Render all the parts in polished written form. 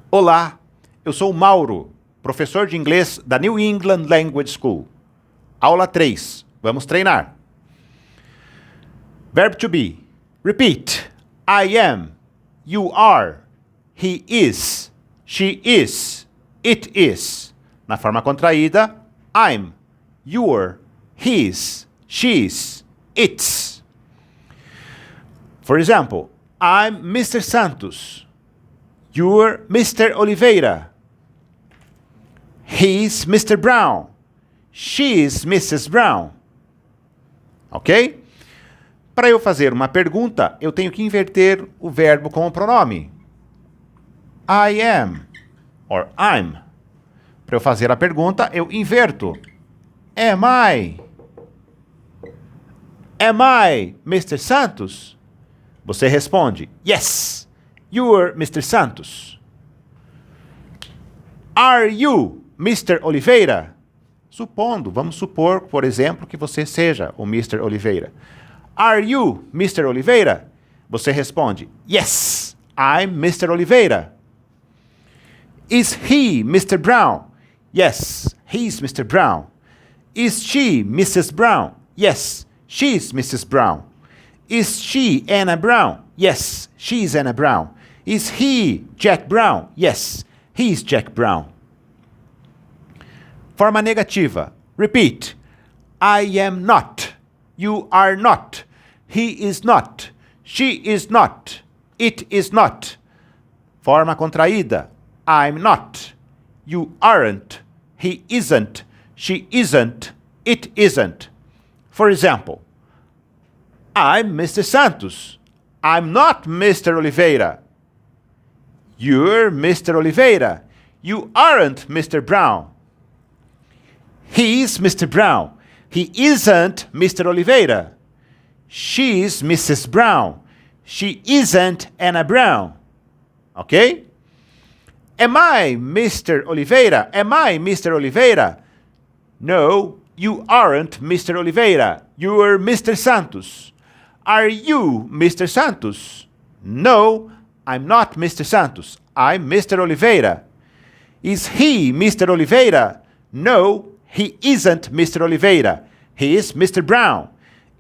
Olá, eu sou o Mauro, professor de inglês da New England Language School. Aula 3. Vamos treinar. Verb to be. Repeat. I am. You are. He is. She is. It is. Na forma contraída, I'm. You're. He's. She's. It's. For example, I'm Mr. Santos. You're Mr. Oliveira. He's Mr. Brown. She's Mrs. Brown. Ok? Para eu fazer uma pergunta, eu tenho que inverter o verbo com o pronome. I am. Or I'm. Para eu fazer a pergunta, eu inverto. Am I? Am I Mr. Santos? Você responde, yes, you're Mr. Santos. Are you Mr. Oliveira? Supondo, vamos supor, por exemplo, que você seja o Mr. Oliveira. Are you Mr. Oliveira? Você responde, yes, I'm Mr. Oliveira. Is he Mr. Brown? Yes, he's Mr. Brown. Is she Mrs. Brown? Yes, she's Mrs. Brown. Is she Anna Brown? Yes, she's Anna Brown. Is he Jack Brown? Yes, he's Jack Brown. Forma negativa. Repeat. I am not. You are not. He is not. She is not. It is not. Forma contraída. I'm not. You aren't. He isn't. She isn't. It isn't. For example, I'm Mr. Santos. I'm not Mr. Oliveira. You're Mr. Oliveira. You aren't Mr. Brown. He's Mr. Brown. He isn't Mr. Oliveira. She's Mrs. Brown. She isn't Anna Brown. Okay? Am I Mr. Oliveira? Am I Mr. Oliveira? No, you aren't Mr. Oliveira. You're Mr. Santos. Are you Mr. Santos? No, I'm not Mr. Santos. I'm Mr. Oliveira. Is he Mr. Oliveira? No, he isn't Mr. Oliveira. He is Mr. Brown.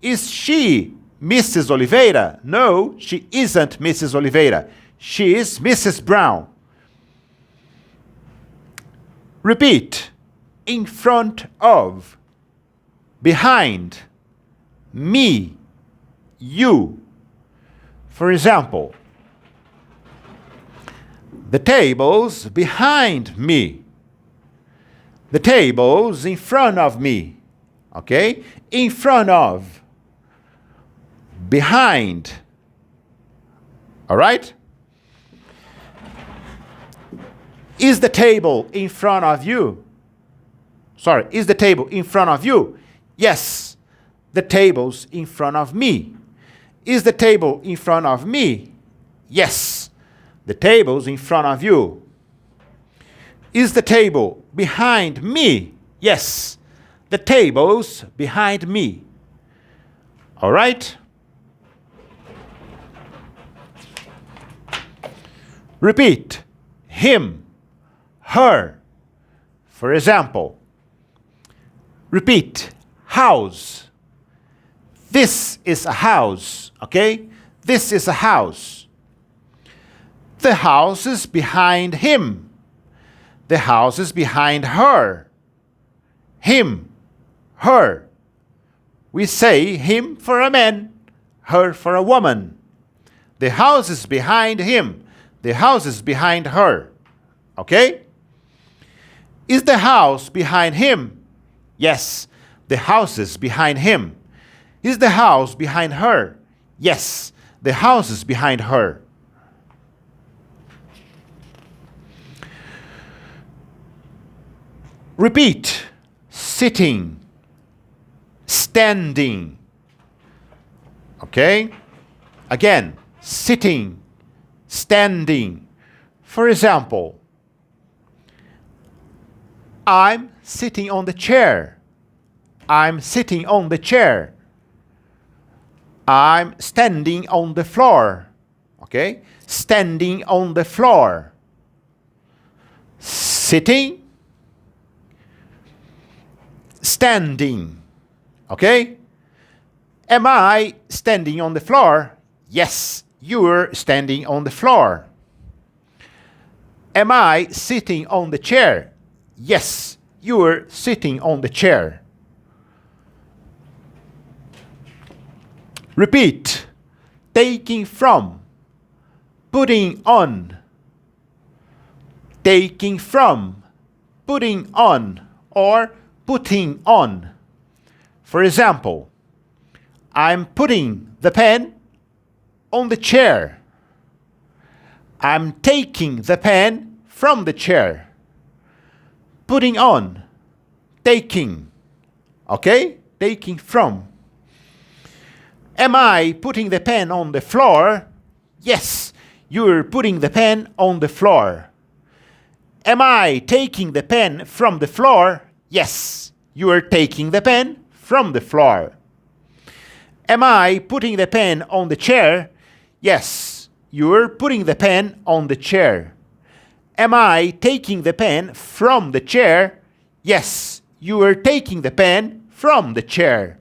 Is she Mrs. Oliveira? No, she isn't Mrs. Oliveira. She is Mrs. Brown. Repeat. In front of. Behind. Me. You. For example, the table's behind me. The table's in front of me. Okay? In front of. Behind. All right? Is the table in front of you? Sorry, is the table in front of you? Yes, the table's in front of me. Is the table in front of me? Yes, the table's in front of you. Is the table behind me? Yes, the table's behind me. All right? Repeat. Him, her. For example, repeat. House. This is a house, okay? This is a house. The house is behind him. The house is behind her. Him, her. We say him for a man, her for a woman. The house is behind him. The house is behind her. Okay? Is the house behind him? Yes, the house is behind him. Is the house behind her? Yes, the house is behind her. Repeat. Sitting. Standing. Okay? Again, sitting. Standing. For example, I'm sitting on the chair. I'm sitting on the chair. I'm standing on the floor. Okay? Standing on the floor. sitting, standing. Okay? Am I standing on the floor? Yes, you're standing on the floor. Am I sitting on the chair? Yes, you're sitting on the chair. Repeat. Taking from, putting on. Taking from, putting on, or putting on. For example, I'm putting the pen on the chair. I'm taking the pen from the chair. Putting on, taking. Okay? Taking from. Am I putting the pen on the floor? Yes, you're putting the pen on the floor. Am I taking the pen from the floor? Yes, you are taking the pen from the floor. Am I putting the pen on the chair? Yes, you're putting the pen on the chair. Am I taking the pen from the chair? Yes, you are taking the pen from the chair.